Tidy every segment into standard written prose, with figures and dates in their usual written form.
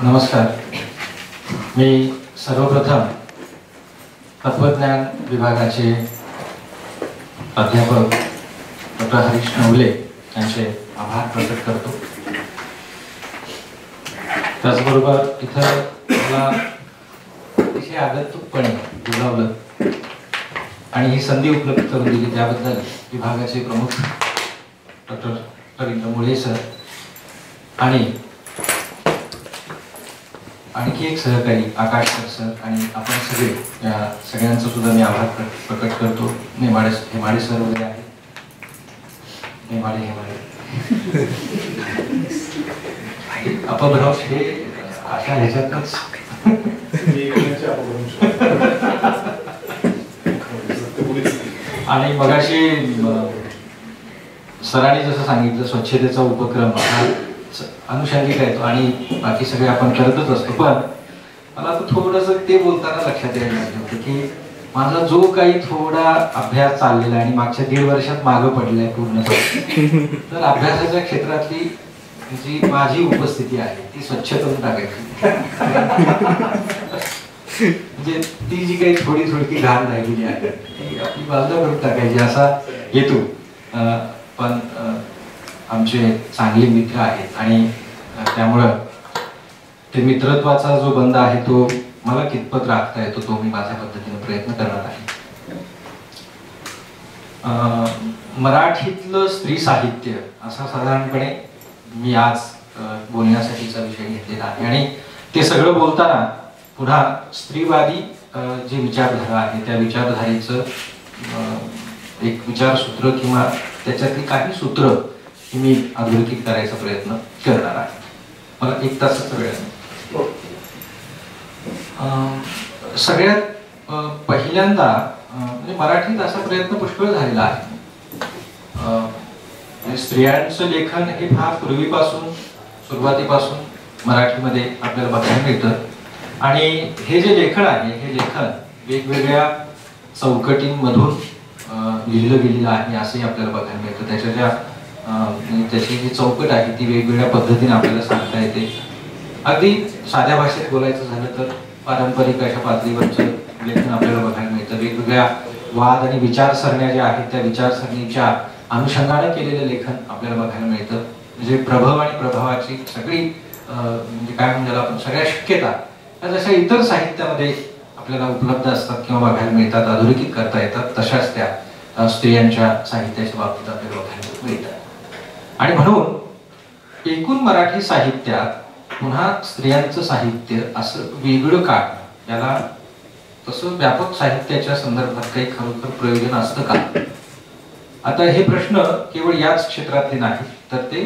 नमस्कार. मी सर्वप्रथम तत्वज्ञान विभागाचे प्राध्यापक डॉक्टर हरीश नवले यांचे आभार प्रकट करतो. त्याचबरोबर इथं मला अतिशय आगंतुकपणे बोलावलं आणि ही संधी उपलब्ध करून दिली त्याबद्दल विभागाचे प्रमुख डॉक्टर रवींद्र मुळे सर आणि आणखी एक सहकारी आकाश सर आणि आपण सगळे या सगळ्यांचा सुद्धा मी आभार प्रकट करतो. हेमाडे सर वगैरे आहे. हेमाडे अपभ्रंश हे अशा ह्याच्यातच आणि मगाशी सरांनी जसं सांगितलं स्वच्छतेचा उपक्रम हा अनुषंगिक आहे तो आणि बाकी सगळे आपण करतच असतो. पण मला तर थोडंसं ते बोलताना लक्षात यायला लागलं होतं की माझा जो काही थोडा अभ्यास चाललेला आणि मागच्या 1.5 वर्षात मागं पडलाय पूर्ण, तर अभ्यासाच्या क्षेत्रातली जी माझी उपस्थिती आहे ती स्वच्छ करून टाकायची. म्हणजे ती जी काही थोडी घाण राहिलेली आहे ती आपली बाजूला करून टाकायची असा हेतू. पण आमचे चांगले मित्र आहेत आणि त्यामुळं ते मित्रत्वाचा जो बंध आहे तो मला कितपत राखता येतो तो मी माझ्या पद्धतीने प्रयत्न करणार आहे. मराठीतलं स्त्री साहित्य असा साधारणपणे मी आज बोलण्यासाठीचा विषय घेतलेला आहे आणि ते सगळं बोलताना पुन्हा स्त्रीवादी जी विचारधारा आहे त्या विचारधारेचं एक विचारसूत्र किंवा त्याच्यातली काही सूत्र मी अधोरेखित करायचा प्रयत्न करणार आहे. मला 1 तासाचा वेळ आहे. सगळ्यात पहिल्यांदा म्हणजे मराठीत असा प्रयत्न पुष्कळ झालेला आहे. स्त्रियांचं लेखन हे फार पूर्वीपासून सुरुवातीपासून मराठीमध्ये आपल्याला बघायला मिळतं आणि हे जे लेखन आहे हे लेखन वेगवेगळ्या चौकटींमधून लिहिलं गेलेलं आहे असंही आपल्याला बघायला मिळतं. त्याची जी चौकट आहे ती वेगवेगळ्या पद्धतीने आपल्याला सांगता येते. अगदी साध्या भाषेत बोलायचं झालं तर पारंपरिक अशा पातळीवरचं लेखन आपल्याला बघायला मिळतं. वेगवेगळ्या वाद आणि विचारसरण्या ज्या आहेत त्या विचारसरणीच्या अनुषंगाने केलेलं लेखन आपल्याला बघायला मिळतं. म्हणजे प्रभव आणि प्रभावाची सगळी म्हणजे काय म्हणजे आपण सगळ्या शक्यता त्या जशा इतर साहित्यामध्ये आपल्याला उपलब्ध असतात किंवा बघायला मिळतात, अधोरेखित करता येतात, तशाच त्या स्त्रियांच्या साहित्याच्या बाबतीत आपल्याला बघायला मिळतात. आणि म्हणून एकूण मराठी साहित्यात पुन्हा स्त्रियांचं साहित्य असं वेगळं काढणं याला तसं व्यापक साहित्याच्या संदर्भात काही खरोखर प्रयोजन असतं का? आता हे प्रश्न केवळ याच क्षेत्रातले नाही तर ते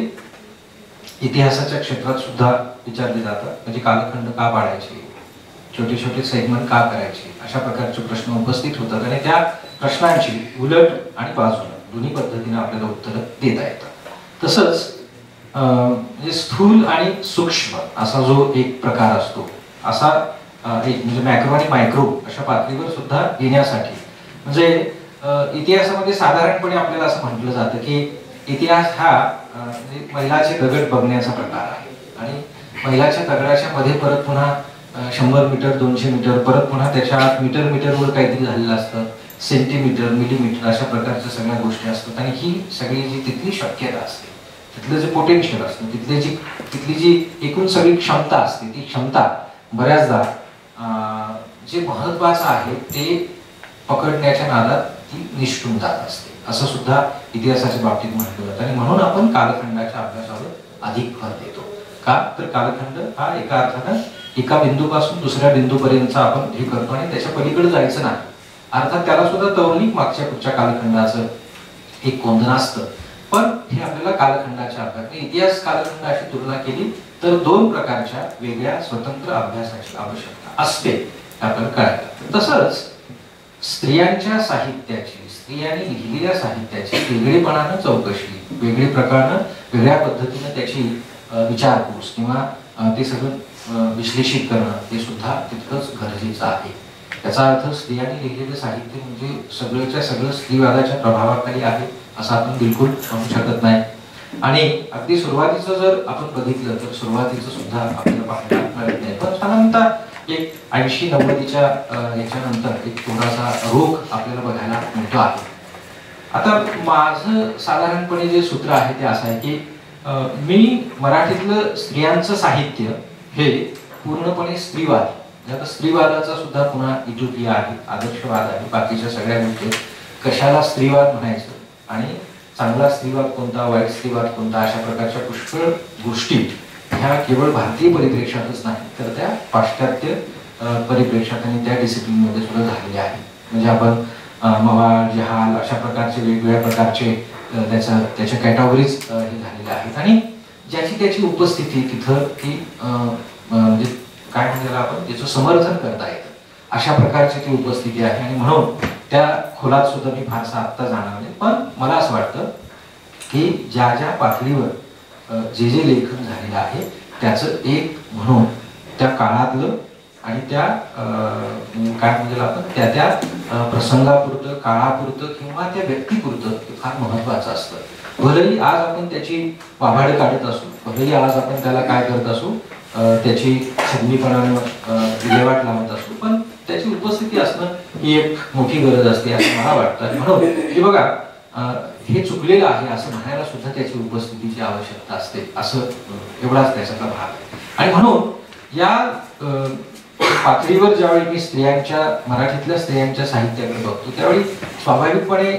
इतिहासाच्या क्षेत्रात सुद्धा विचारले जातात. म्हणजे कालखंड का पाडायचे, छोटे छोटे सेगमेंट का करायचे, अशा प्रकारचे प्रश्न उपस्थित होतात आणि त्या प्रश्नांची उलट आणि बाजूला दोन्ही पद्धतीने आपल्याला उत्तरं देता येतात. तसंच म्हणजे स्थूल आणि सूक्ष्म असा जो एक प्रकार असतो असा एक म्हणजे मॅक्रो आणि मायक्रो अशा पातळीवर सुद्धा येण्यासाठी म्हणजे इतिहासामध्ये साधारणपणे आपल्याला असं म्हटलं जातं की इतिहास हा म्हणजे मैलाचे दगड बघण्याचा प्रकार आहे आणि मैलाच्या दगडाच्या मध्ये परत पुन्हा 100 मीटर 200 मीटर परत पुन्हा त्याच्या आत मीटरवर काहीतरी झालेलं असतं, सेंटीमीटर मिलीमीटर अशा प्रकारच्या सगळ्या गोष्टी असतात आणि ही सगळी जी तिथली शक्यता असते, तिथलं जे पोटेन्शियल असतं, तिथली जी एकूण सगळी क्षमता असते ती क्षमता बऱ्याचदा जे महत्वाचं आहे ते पकडण्याच्या नादात ती निष्ठून जात असते असं सुद्धा इतिहासाच्या बाबतीत म्हटलं जातं. आणि म्हणून आपण कालखंडाच्या अभ्यासावर अधिक भर देतो. का तर कालखंड हा एका अर्थानं एका बिंदूपासून दुसऱ्या बिंदूपर्यंत आपण हे करतो आणि त्याच्या पलीकडे जायचं नाही. अर्थात त्याला सुद्धा तौलनिक मागच्या पुढच्या कालखंडाचं एक कोंदण असतं. पण हे आपल्याला कालखंडाच्या अभ्यास इतिहास कालखंडाशी तुलना केली तर 2 प्रकारच्या वेगळ्या स्वतंत्र अभ्यासाची आवश्यकता असते आपल्याला कळायला. तसंच स्त्रियांच्या साहित्याची स्त्रियांनी लिहिलेल्या साहित्याची वेगळेपणानं चौकशी, वेगळे प्रकारनं वेगळ्या पद्धतीनं त्याची विचारपूस किंवा ते सगळं विश्लेषित करणं ते सुद्धा तितकंच गरजेचं आहे. याचा अर्थ स्त्रियांनी लिहिलेलं साहित्य म्हणजे सगळ्याच्या सगळं स्त्रीवादाच्या प्रभावाखाली आहे असं आपण बिलकुल म्हणू शकत नाही. आणि अगदी सुरुवातीचं जर आपण बघितलं तर सुरुवातीचं सुद्धा आपल्याला पाहायला मिळत नाही, पण साधारणतः एक 80-90च्या याच्यानंतर एक थोडासा रोग आपल्याला बघायला मिळतो आहे. आता माझं साधारणपणे जे सूत्र आहे ते असं आहे की मी मराठीतलं स्त्रियांचं साहित्य हे पूर्णपणे स्त्रीवाद, आता स्त्रीवादाचा सुद्धा पुन्हा इटोपिया आहे, आदर्शवाद आहे, बाकीच्या सगळ्या गोष्टी कशाला स्त्रीवाद म्हणायचं आणि चांगला स्त्रीवाद कोणता, वाईट स्त्रीवाद कोणता, अशा प्रकारच्या पुष्कळ गोष्टी ह्या केवळ भारतीय परिप्रेक्षातच नाही तर त्या पाश्चात्य परिप्रेक्षात आणि त्या डिसिप्लिनमध्ये सुद्धा झालेल्या आहेत. म्हणजे आपण मवाळ, जहाल अशा प्रकारचे वेगवेगळ्या प्रकारचे त्याच्या कॅटेगरीज हे झालेल्या आहेत आणि ज्याची त्याची उपस्थिती तिथं ती म्हणजे काय म्हणूया आपण त्याचं समर्थन करता येतं अशा प्रकारची ती उपस्थिती आहे आणि म्हणून त्या खोलात सुद्धा मी फारसा आत्ता जाणार नाही. पण मला असं वाटतं की ज्या ज्या पातळीवर जे जे लेखन झालेलं आहे त्याचं एक म्हणून त्या काळातलं आणि त्या काय म्हणजे आपण त्या प्रसंगापुरतं, काळापुरतं किंवा त्या व्यक्तीपुरतं ते फार महत्वाचं असतं. भलेही आज आपण त्याची वाभाडे काढत असू, भलेही आज आपण त्याला काय करत असू, त्याची छगनीपणानं विल्हेवाट लावत असू, पण त्याची उपस्थिती असणं ही एक मोठी गरज असते असं मला वाटतं. आणि म्हणून हे बघा हे चुकलेलं आहे असं म्हणायला सुद्धा त्याची उपस्थितीची आवश्यकता असते, असं एवढाच त्याच्यातला भाग आहे. आणि म्हणून या पातळीवर ज्यावेळी मी स्त्रियांच्या मराठीतल्या स्त्रियांच्या साहित्याकडे बघतो त्यावेळी स्वाभाविकपणे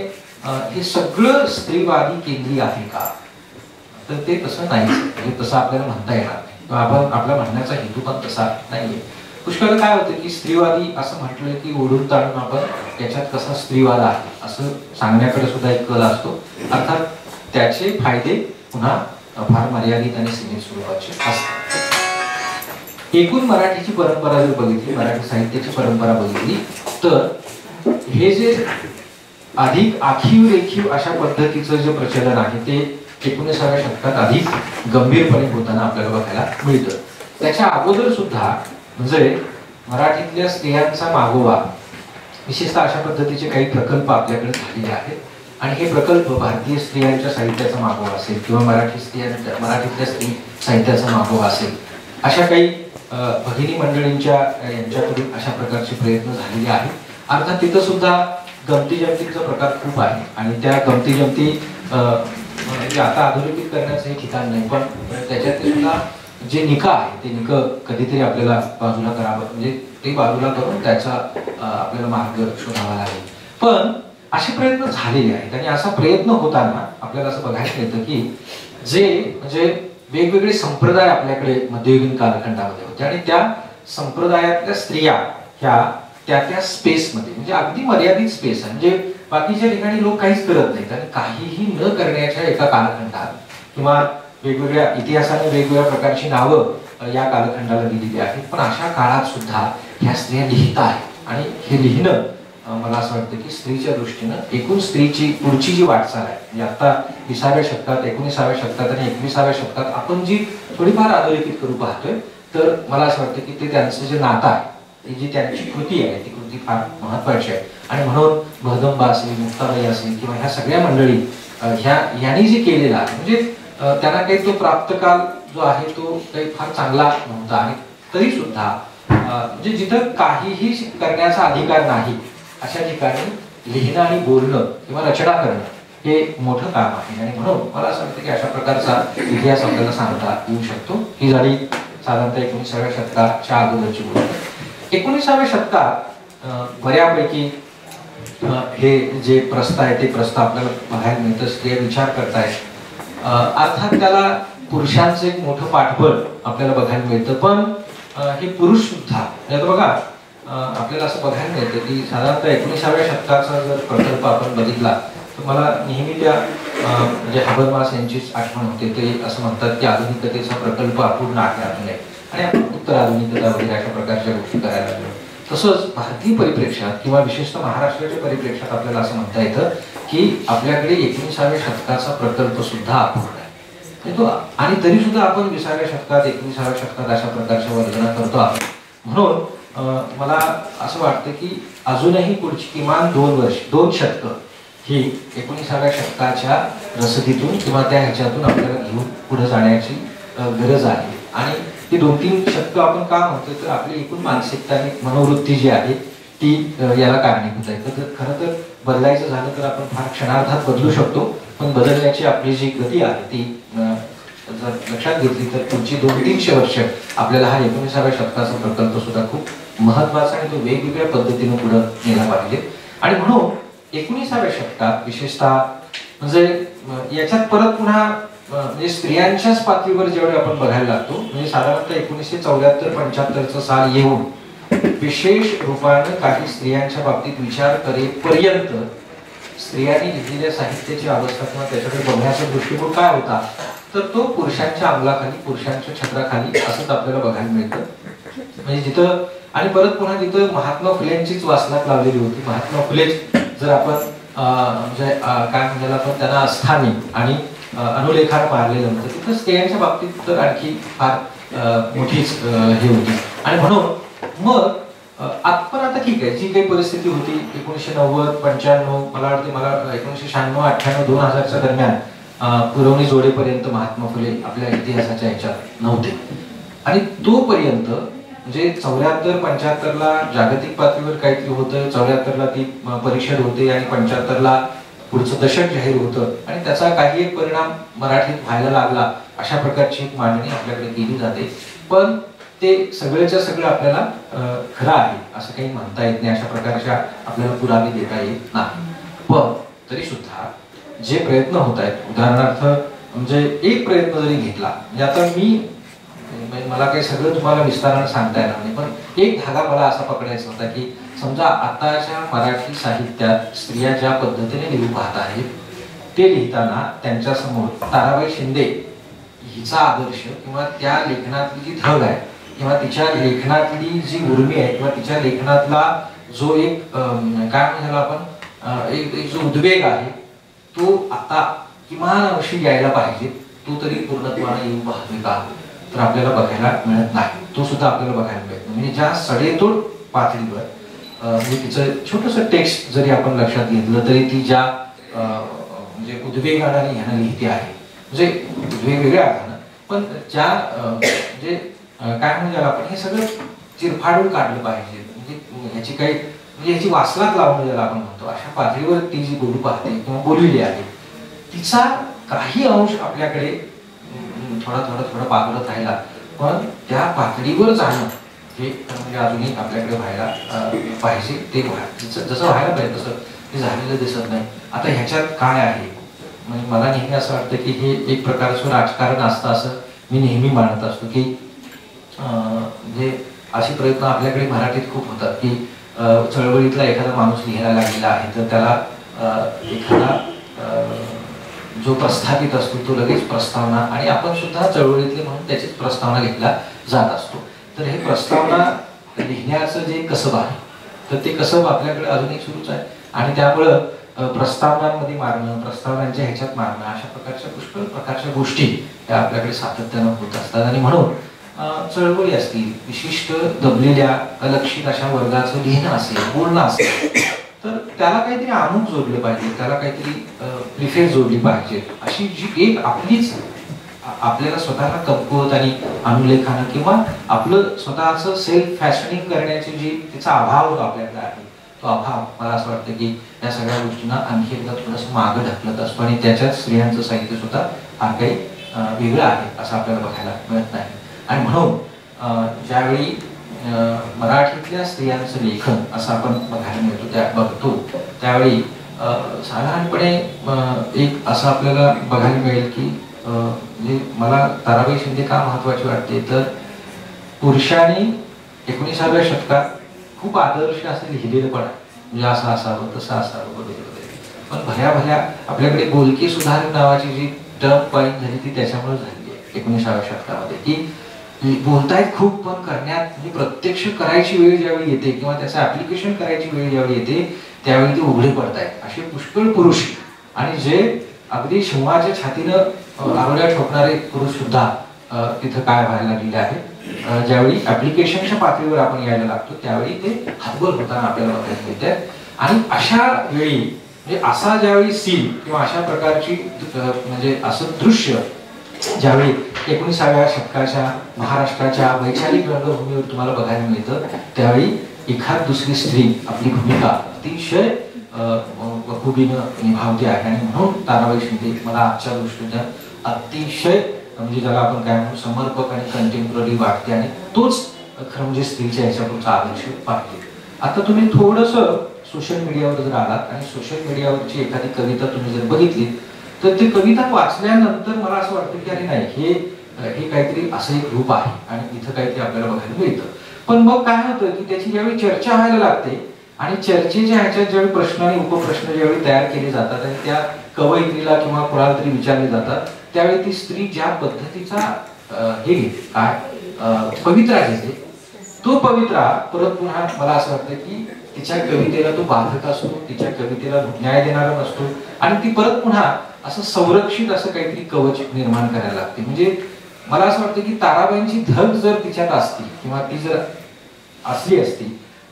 हे सगळं स्त्रीवादी केंद्रीय आहे का, तर ते तसं नाही, म्हणजे तसं आपल्याला म्हणता येणार नाही. आपण आपला म्हणण्याचा हेतू पण तसा नाहीये. पुष्कळ काय होतं की स्त्रीवादी असं म्हटलं की ओढून ताणून आपण त्याच्यात कसा स्त्रीवाद आहे असं सांगण्याकडे सुद्धा एक कल असतो. अर्थात त्याचे फायदे पुन्हा फार मर्यादित आणि सीमित स्वरूपाचे असतात. एकूण मराठीची परंपरा जर बघितली, मराठी साहित्याची परंपरा बघितली तर हे जे अधिक आखीव रेखीव अशा पद्धतीचं जे प्रचलन आहे ते 19व्या शतकात अधिक गंभीरपणे होताना आपल्याला बघायला मिळतं. त्याच्या अगोदर सुद्धा म्हणजे मराठीतल्या स्त्रियांचा मागोवा विशेषतः अशा पद्धतीचे काही प्रकल्प आपल्याकडे झालेले आहेत आणि हे प्रकल्प भारतीय स्त्रियांच्या साहित्याचा मागोवा असेल किंवा मराठीतल्या स्त्री साहित्याचा मागोवा असेल, अशा काही भगिनी मंडळींच्या यांच्याकडून अशा प्रकारचे प्रयत्न झालेले आहेत. अर्थात तिथं सुद्धा गमती जमतीचा प्रकार खूप आहे आणि त्या गमती जमती म्हणजे आता अधोरेखित करण्याचं हे ठिकाण नाही, पण त्याच्यात सुद्धा जे निका आहे ते निक कधीतरी आपल्याला बाजूला करावं, म्हणजे ते बाजूला करून त्याचा आपल्याला मार्ग शोधावा लागेल. पण असे प्रयत्न झालेले आहेत आणि असा प्रयत्न होताना आपल्याला असं बघायला मिळतं की जे म्हणजे वेगवेगळे संप्रदाय आपल्याकडे मध्ययुगीन कालखंडामध्ये होते आणि त्या संप्रदायातल्या स्त्रिया ह्या त्या स्पेसमध्ये म्हणजे अगदी मर्यादित स्पेस आहे, म्हणजे बाकीच्या ठिकाणी लोक काहीच करत नाहीत आणि काहीही न करण्याच्या एका कालखंडात किंवा वेगवेगळ्या इतिहासाने वेगवेगळ्या प्रकारची नावं या कालखंडाला दिलेली आहेत, पण अशा काळात सुद्धा ह्या स्त्रिया लिहित आहेत आणि हे लिहिणं मला असं वाटतं की स्त्रीच्या दृष्टीनं एकूण स्त्रीची पुढची जी वाटचाल आहे म्हणजे आता 20व्या शतकात, 19व्या शतकात आणि 21व्या शतकात आपण जी थोडीफार अधोरेखित करू पाहतोय, तर मला असं वाटतं की ते त्यांचं जे नातं आहे, ती जी त्यांची कृती आहे ती कृती फार महत्वाची आहे. आणि म्हणून भगदंबा असेल, मुक्ताबाई असेल किंवा ह्या सगळ्या मंडळी ह्यांनी जे केलेलं आहे म्हणजे त्यांना काही तो प्राप्तकाल जो आहे तो काही फार चांगला नव्हता आणि तरी सुद्धा म्हणजे जिथं काहीही करण्याचा अधिकार नाही अशा ठिकाणी लिहिणं आणि बोलणं किंवा रचना करणं हे मोठं काम आहे. आणि म्हणून मला असं वाटतं की अशा प्रकारचा इतिहास आपल्याला सांगता येऊ शकतो. ही झाली साधारणतः 19व्या शतकाच्या अगोदरची गोष्ट. 19व्या शतकात बऱ्यापैकी हे जे प्रस्थ आहे ते प्रस्थ आपल्याला बघायला मिळतं. स्त्रिया विचार करतायत, अर्थात त्याला पुरुषांचं एक मोठं पाठबळ आपल्याला बघायला मिळतं, पण हे पुरुष सुद्धा आता बघा आपल्याला असं बघायला मिळतं की साधारणतः 19व्या शतकाचा जर प्रकल्प आपण बघितला तर मला नेहमी त्या म्हणजे हाबरमास यांचीच आठवण होते. ते असं म्हणतात की आधुनिकतेचा प्रकल्प अपूर्ण आहे अजूनही आणि आपण उत्तर आधुनिकता वगैरे अशा प्रकारच्या गोष्टी करायला लागलो. तसंच भारतीय परिप्रेक्षात किंवा विशेषतः महाराष्ट्राच्या परिप्रेक्षात आपल्याला असं म्हणता येतं की आपल्याकडे 19व्या शतकाचा प्रकल्प सुद्धा अपूर्ण आहे तो, आणि तरी सुद्धा आपण 20व्या शतकात 19व्या शतकात अशा प्रकारच्या वर्णना करतो आहोत. म्हणून मला असं वाटतं की अजूनही पुढची किमान 2 वर्ष 2 शतकं ही 19व्या शतकाच्या रसदीतून किंवा त्या ह्याच्यातून आपल्याला घेऊन पुढे जाण्याची गरज आहे. आणि ती 2-3 शतकं आपण का म्हणतो तर आपली एकूण मानसिकता आणि मनोवृत्ती जी आहे ती याला कारणीभूत आहे. तर खरं तर बदलायचं झालं तर आपण फार क्षणार्धात बदलू शकतो, पण बदलण्याची आपली जी गती आहे ती जर लक्षात घेतली तर पुढची 200-300 वर्ष आपल्याला हा 19व्या शतकाचा प्रकल्प सुद्धा खूप महत्वाचा आणि तो वेगवेगळ्या पद्धतीने पुढे नेला पाहिजे. आणि म्हणून 19व्या शतकात विशेषतः म्हणजे याच्यात परत पुन्हा म्हणजे स्त्रियांच्याच पातळीवर जेवढे आपण बघायला लागतो, म्हणजे साधारणतः 1974-75 साल येऊन विशेष रूपाने काही स्त्रियांच्या बाबतीत विचार करेपर्यंत स्त्रियांनी लिहिलेल्या साहित्याची अवस्था किंवा त्याच्याकडे बघण्याचा दृष्टिकोन काय होता तर तो पुरुषांच्या अंमलाखाली, पुरुषांच्या छत्राखाली असंच आपल्याला बघायला मिळतं. म्हणजे जिथं आणि परत पुन्हा तिथं महात्मा फुलेंचीच वासनात लावलेली होती. महात्मा फुले जर आपण म्हणजे काय म्हणायला आपण त्यांना स्थानी आणि अनुलेखानं पाहिलेलं होतं, तिथं स्त्रियांच्या बाबतीत तर आणखी फार मोठीच हे होती. आणि म्हणून मग आपण आता ठीक आहे, जी काही परिस्थिती होती 1990-95 मला वाटते, मला 1996-98-2000च्या दरम्यान पुरवणी जोडेपर्यंत महात्मा फुले आपल्या इतिहासाच्या ह्याच्यात नव्हते. आणि तोपर्यंत म्हणजे 74-75ला जागतिक पातळीवर काहीतरी होतं, 74ला ती परिषद होते आणि 75ला पुढचं दशक जाहीर होतं आणि त्याचा काही एक परिणाम मराठीत व्हायला लागला, अशा प्रकारची एक मांडणी आपल्याकडे केली जाते. पण ते सगळ्याच्या सगळं आपल्याला खरं आहे असं काही म्हणता येत नाही, अशा प्रकारच्या आपल्याला पुरावे देता येत नाही. पण तरी सुद्धा जे प्रयत्न होत आहेत, उदाहरणार्थ म्हणजे एक प्रयत्न जरी घेतला, म्हणजे आता मला काही सगळं तुम्हाला विस्ताराने सांगता येणार नाही, पण एक धागा मला असा पकडायचा होता की समजा आताच्या मराठी साहित्यात स्त्रिया ज्या पद्धतीने लिहू पाहत आहेत ते लिहिताना त्यांच्या समोर ताराबाई शिंदे हिचा आदर्श किंवा त्या लेखनातली जी धग आहे किंवा तिच्या लेखनातली जी उर्मी आहे किंवा तिच्या लेखनातला जो एक काय म्हणूया आपण एक जो उद्वेग आहे तो आता किमान अंशी यायला पाहिजे, तो तरी पूर्णत्वाने येऊन पाहतोय का तर आपल्याला बघायला मिळत नाही. तो सुद्धा आपल्याला बघायला मिळत नाही. म्हणजे ज्या सडेतोड पातळीवर म्हणजे तिचं छोटंसं टेक्स्ट जरी आपण लक्षात घेतलं तरी ती ज्या म्हणजे उद्वेगाने ह्यानं लिहिते आहे, म्हणजे वेगवेगळ्या अर्थानं, पण ज्या म्हणजे काय म्हणजे आपण हे सगळं चिरफाडून काढलं पाहिजे. म्हणजे ह्याची काही म्हणजे ह्याची वासनात लावणं ज्याला आपण म्हणतो अशा पातळीवर ती जी बोलू पाहते किंवा बोललेली आहे तिचा काही अंश आपल्याकडे थोडा पाकडत राहिला, पण त्या पातळीवर जाणं हे म्हणजे अजूनही आपल्याकडे व्हायला पाहिजे. ते जसं व्हायला पाहिजे तसं ते झालेलं दिसत नाही. आता ह्याच्यात काय आहे म्हणजे मला नेहमी असं वाटतं की हे एक प्रकारचं राजकारण असतं असं मी नेहमी मानत असतो की म्हणजे असे प्रयत्न आपल्याकडे मराठीत खूप होतात की चळवळीतला एखादा माणूस लिहायला लागलेला आहे तर त्याला एखादा जो प्रस्थापित असतो तो लगेच प्रस्तावना आणि आपण सुद्धा चळवळीतले म्हणून त्याचीच प्रस्तावना घेतला जात असतो. तर हे प्रस्तावना लिहिण्याचं जे कसब आहे तर ते कसब आपल्याकडे अजूनही सुरूच आहे आणि त्यामुळं प्रस्तावनांमध्ये मारणं, प्रस्तावनांच्या ह्याच्यात मारणं अशा प्रकारच्या पुष्कळ प्रकारच्या गोष्टी त्या आपल्याकडे सातत्यानं होत असतात. आणि म्हणून चळवळी असतील, विशिष्ट दबलेल्या अलक्षित अशा वर्गाचं लिहिणं असेल, बोलणं असेल तर त्याला काहीतरी आमुख जोडलं पाहिजे, त्याला काहीतरी प्रिफेस जोडली पाहिजे. अशी जी एक आपलीच आपल्याला स्वतःला कमकुवत आणि अनुलेखानं किंवा आपलं स्वतःचं सेल्फ फॅशनिंग करण्याची जी तिचा अभाव आपल्याकडे आहे तो अभाव मला असं वाटतं की या सगळ्या गोष्टींना आणखी एकदा थोडंसं मागं ढकलत असतो आणि त्याच्यात स्त्रियांचं साहित्य सुद्धा फार काही वेगळं आहे असं आपल्याला बघायला मिळत नाही. आणि म्हणून ज्यावेळी मराठीतल्या स्त्रियांचं लेखन असं आपण बघायला बघतो त्यावेळी साधारणपणे एक असं आपल्याला बघायला मिळेल की म्हणजे मला ताराबाई शिंदे का महत्वाची वाटते तर पुरुषांनी 19व्या शतकात खूप आदर्श असं लिहिलेलं पण आहे, म्हणजे असं असावं तसं असावं वगैरे. पण भल्या आपल्याकडे बोलकी सुधारण नावाची जी टर्म पॉइंट झाली ती त्याच्यामुळे झाली आहे 19व्या शतकामध्ये की बोलतायत खूप पण करण्यात म्हणजे प्रत्यक्ष करायची वेळ ज्यावेळी येते किंवा त्याचं ऍप्लिकेशन करायची वेळ ज्यावेळी येते त्यावेळी ते उघडे पडतायत असे पुष्कळ पुरुष आणि जे अगदी सिंहाच्या छातीनं आरोळ्या ठोकणारे पुरुष सुद्धा तिथं काय व्हायला लागलेले आहे. ज्यावेळी ऍप्लिकेशनच्या पातळीवर आपण यायला लागतो त्यावेळी ते हातबल होताना आपल्याला बघायला मिळतात. आणि अशा वेळी म्हणजे असा ज्यावेळी सीन किंवा अशा प्रकारची म्हणजे असं दृश्य ज्यावेळी 19व्या शतकाच्या महाराष्ट्राच्या वैचारिक रंगभूमीवर तुम्हाला बघायला मिळतं, त्यावेळी एखाद दुसरी स्त्री आपली भूमिका अतिशय खूबीनं निभावते आहे. आणि म्हणून ताराबाई शिंदे मला आजच्या दृष्टीने अतिशय म्हणजे ज्याला आपण काय म्हणू समर्पक आणि कंटेम्पररी वाटते, आणि तोच खरं म्हणजे स्त्रीच्या ह्याच्यापुढचा आदर्श पाहिजे. आता तुम्ही थोडंसं सोशल मीडियावर जर आलात आणि सोशल मीडियावरची एखादी कविता तुम्ही जर बघितली, तर ती कविता वाचल्यानंतर मला असं वाटतं की अरे नाही, हे काहीतरी असं एक रूप आहे आणि इथं काहीतरी आपल्याला बघायला मिळतं. पण मग काय होतं की त्याची ज्यावेळी चर्चा व्हायला लागते आणि चर्चेच्या ह्याच्यात ज्यावेळी प्रश्न आणि उपप्रश्न ज्यावेळी तयार केले जातात आणि त्या कवयित्रीला किंवा कोणाला तरी विचारले जातात, त्यावेळी ती स्त्री ज्या पद्धतीचा हे घेते, काय पवित्रा घेते, तो पवित्रा परत पुन्हा मला असं वाटतं की तिच्या कवितेला तो बाधक असतो, तिच्या कवितेला न्याय देणारा नसतो, आणि ती परत पुन्हा असं संरक्षित असं काहीतरी कवच निर्माण करायला लागते. म्हणजे मला असं वाटतं की ताराबाईंची धग जर तिच्यात असती किंवा ती जर असली असती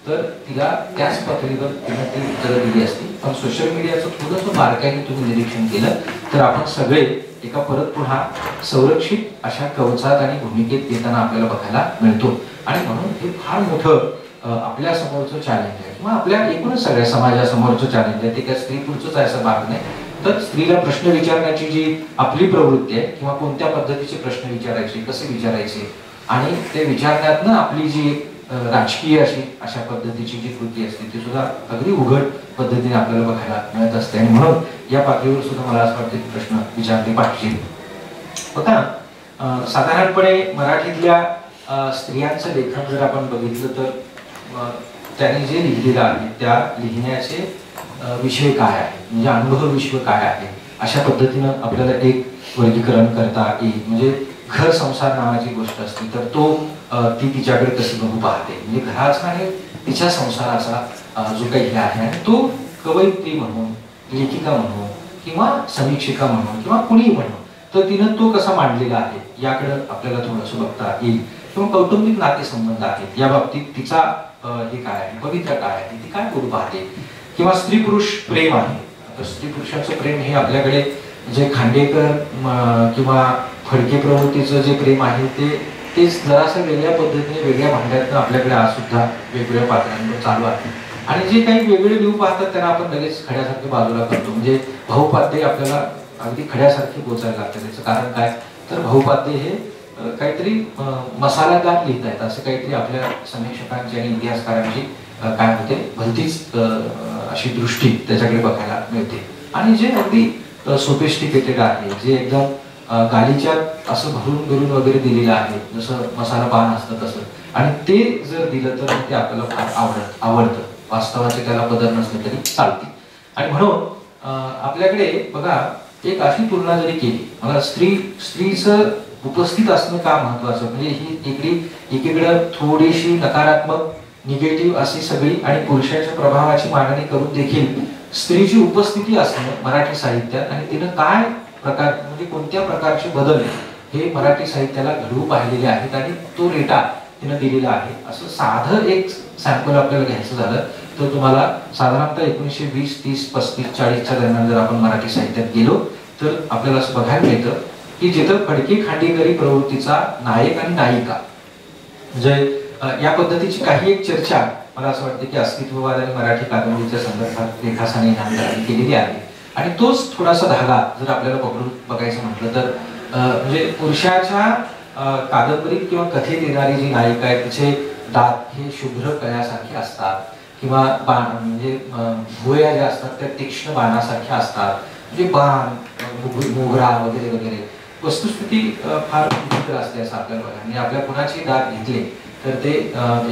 तर तिला त्याच पातळीवर तिने ती उत्तरं दिली असती. पण सोशल मीडियाचं थोडंसं बारकाईने तुम्ही निरीक्षण केलं तर आपण सगळे एका परत पुन्हा संरक्षित अशा कवचात आणि भूमिकेत येताना आपल्याला बघायला मिळतो. आणि म्हणून हे फार मोठं आपल्या समोरचं चॅलेंज आहे किंवा आपल्या एकूणच सगळ्या समाजासमोरचं चॅलेंज आहे. ते काय स्त्री पुढचंच आहे असं भाग नाही, तर स्त्रीला प्रश्न विचारण्याची जी आपली प्रवृत्ती आहे किंवा कोणत्या पद्धतीचे प्रश्न विचारायचे, कसे विचारायचे, आणि ते विचारण्यातनं आपली जी राजकीय अशा पद्धतीची जी कृती असते ती सुद्धा अगदी उघड पद्धतीने आपल्याला बघायला मिळत असते. आणि म्हणून या पातळीवर सुद्धा मला असं वाटतं की प्रश्न विचारले पाहिजे. बघा साधारणपणे मराठीतल्या स्त्रियांचं लेखन जर आपण बघितलं तर त्यांनी जे लिहिलेलं आहे त्या लिहिण्याचे विषय काय आहे, म्हणजे अनुभव विश्व काय आहे, अशा पद्धतीनं आपल्याला एक वर्गीकरण करता येईल. म्हणजे घर संसार नावाची गोष्ट असते तर तो ती तिच्याकडे कशी बघू पाहते, म्हणजे घराचा आणि तिच्या संसाराचा जो काही हे आहे, आणि तो कवयित्री म्हणून, लेखिका म्हणून किंवा समीक्षिका म्हणून किंवा कुणीही म्हणून तर तिनं तो कसा मांडलेला आहे याकडे आपल्याला थोडंसं बघता येईल. किंवा कौटुंबिक नातेसंबंध आहेत या बाबतीत तिचा हे काय आहे, पवित्र काय आहे, ती काय करू पाहते. किंवा स्त्री पुरुष प्रेम आहे, तर स्त्री पुरुषाचं प्रेम हे आपल्याकडे जे खांडेकर किंवा फडके प्रवृत्तीचं जे प्रेम आहे ते जरासं वेगळ्या पद्धतीने वेगळ्या भांड्यातनं आपल्याकडे आज सुद्धा वेगवेगळ्या पात्रांवर चालू आहे. आणि जे काही वेगळे लिहू पाहतात त्यांना आपण लगेच खड्यासारखे बाजूला करतो. म्हणजे भाऊपाध्ये आपल्याला अगदी खड्यासारखे पोचायला लागतं. त्याचं कारण काय, तर भाऊपाध्ये हे काहीतरी मसालादार लिहित आहेत असं काहीतरी आपल्या समीक्षकांची आणि इतिहासकारांची काय होते भलतीच अशी दृष्टी त्याच्याकडे बघायला मिळते. आणि जे अगदी सोफिस्टिकेटेड आहे, जे एकदम गालीच्या असं भरून वगैरे दिलेलं आहे, जसं मसाला पान असतं तसं, आणि ते जर दिलं तर ते आपल्याला फार आवडतं. वास्तवाचे त्याला पदर नसले तरी चालते. आणि म्हणून आपल्याकडे बघा एक अशी तुलना जरी केली, मला स्त्रीचं उपस्थित असणं का महत्वाचं, म्हणजे ही एकीकडे थोडीशी नकारात्मक निगेटिव्ह अशी सगळी आणि पुरुषाच्या प्रभावाची मांडणी करून देखील स्त्रीची उपस्थिती असणं मराठी साहित्यात, आणि तिनं काय प्रकार म्हणजे कोणत्या प्रकारचे बदल हे मराठी साहित्याला घडवू पाहिलेले आहेत आणि तो रेटा तिनं दिलेला आहे. असं साधं एक सॅम्पल आपल्याला घ्यायचं झालं तर तुम्हाला साधारणतः 1920, 30, 35, 40च्या दरम्यान जर आपण मराठी साहित्यात गेलो तर आपल्याला असं बघायला मिळतं की जिथं फडके खांडेकरी प्रवृत्तीचा नायक आणि नायिका म्हणजे या पद्धतीची काही एक चर्चा मला असं वाटतं की अस्तित्ववाद आणि मराठी कादंबरीच्या संदर्भात रेखासाने केलेली आहे. आणि तोच थोडासा धागा जर आपल्याला पकडून बघायचं म्हटलं तर म्हणजे पुरुषाच्या कादंबरीत किंवा कथेत येणारी जी नायिका आहे तिचे दात हे शुभ्र कळ्यासारखे असतात किंवा बाण म्हणजे भुवया ज्या असतात त्या तीक्ष्ण बाणासारख्या असतात, म्हणजे बाण मोगरा वगैरे वगैरे वस्तुस्थिती फार विचित्र असते असं आपल्याला बघा. म्हणजे आपल्या कुणाचे दात घेतले तर ते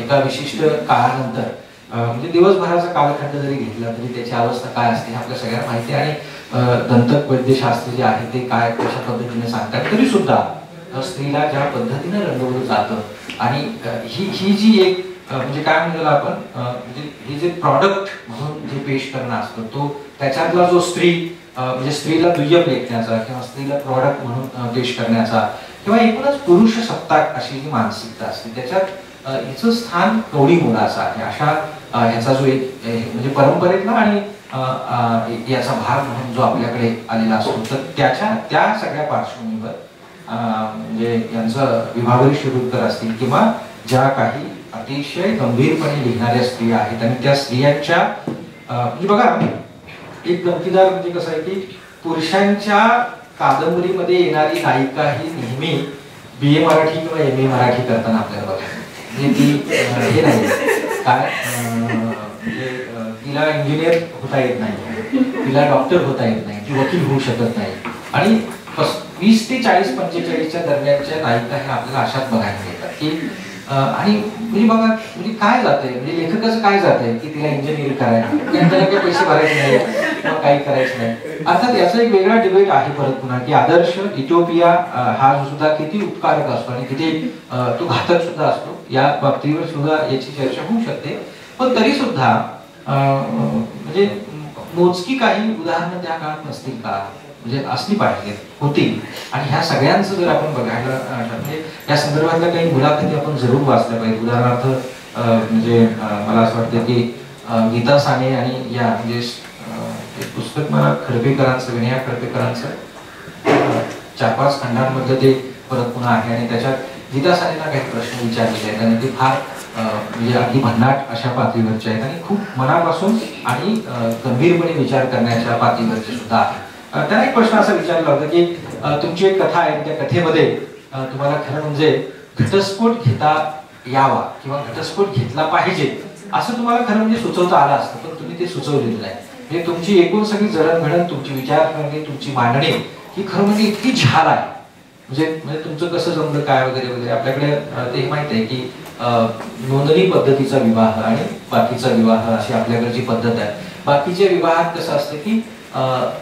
एका विशिष्ट काळानंतर म्हणजे दिवसभराचा कालखंड जरी घेतला तरी त्याची अवस्था काय असते हे आपल्या सगळ्यांना माहिती आहे. आणि दंतक वैद्यशास्त्र जे आहे ते काय कशा पद्धतीने सांगतात तरी सुद्धा स्त्रीला ज्या पद्धतीने रंगवलं जातं आणि ही जी एक म्हणजे काय म्हणतो आपण म्हणजे हे जे प्रॉडक्ट म्हणून जे पेश करणं असतं तो त्याच्यातला जो स्त्री म्हणजे स्त्रीला दुय्यम लेखण्याचा किंवा स्त्रीला प्रॉडक्ट म्हणून पेश करण्याचा किंवा एकूणच पुरुष सत्ताक अशी जी मानसिकता असते त्याच्यात हिचं स्थान कवडी मोलाचं आहे. अशा ह्याचा जो एक म्हणजे परंपरेतला आणि याचा भाग म्हणून जो आपल्याकडे आलेला असतो, तर त्या सगळ्या पार्श्वभूमीवर म्हणजे यांचं विभागरी शिरूरकर असतील किंवा ज्या काही अतिशय गंभीरपणे लिहिणाऱ्या स्त्रिया आहेत आणि त्या स्त्रियांच्या म्हणजे बघा एक गमतीदार म्हणजे कसं आहे की पुरुषांच्या कादंबरीमध्ये येणारी नायिका ही नेहमी BA मराठी किंवा MA मराठी करताना आपल्याला बघायला म्हणजे ती हे नाही काय म्हणजे तिला इंजिनियर होता येत नाही, तिला डॉक्टर होता येत नाही, ती वकील होऊ शकत नाही आणि 20 ते 40-45च्या दरम्यानच्या नायिका ह्या आपल्याला अशाच बघायला मिळतात की आणि म्हणजे बघा म्हणजे काय जातंय म्हणजे लेखकाचं काय जातंय की तिला इंजिनिअरिंग करायला त्याला काही पैसे भरायचे नाही किंवा काही करायचं नाही. अर्थात याचा एक वेगळा डिबेट आहे परत पुन्हा की आदर्श इथिओपिया हा सुद्धा किती उपकारक असतो आणि किती तो घातक सुद्धा असतो, या बाबतीवर सुद्धा याची चर्चा होऊ शकते. पण तरी सुद्धा म्हणजे मोजकी काही उदाहरणं त्या काळात नसतील का, म्हणजे असली पाहिजे होती. आणि ह्या सगळ्यांचं जर आपण बघायला म्हणजे या संदर्भातल्या काही मुलाखती आपण जरूर वाचल्या पाहिजे. उदाहरणार्थ म्हणजे मला असं वाटतं की गीता साने आणि या म्हणजे पुस्तक मला खडपेकरांचं विनया खडपेकरांचं 4-5 खंडांमधलं ते परत पुन्हा आहे आणि त्याच्यात गीता सानेला काही प्रश्न विचारलेले आहेत आणि ते फार म्हणजे अगदी भन्नाट अशा पातळीवरचे आहेत आणि खूप मनापासून आणि गंभीरपणे विचार करण्याच्या पातळीवरचे सुद्धा आहे. त्यांना एक प्रश्न असा विचारला होता की तुमची एक कथा आहे, त्या कथेमध्ये तुम्हाला खरं म्हणजे घटस्फोट घेता यावा किंवा घटस्फोट घेतला पाहिजे असं तुम्हाला खरं म्हणजे सुचवता आलं असतं, पण तुम्ही ते सुचवलेलं नाही. म्हणजे तुमची एकूण सगळी जडणघडण, तुमची विचारसरणी, तुमची मांडणी ही खरं म्हणजे इतकी झाल आहे. म्हणजे तुमचं कसं जमलं काय वगैरे वगैरे. आपल्याकडे ते माहित आहे की नोंदणी पद्धतीचा विवाह आणि बाकीचा विवाह अशी आपल्याकडची पद्धत आहे. बाकीच्या विवाहात कसं असतं की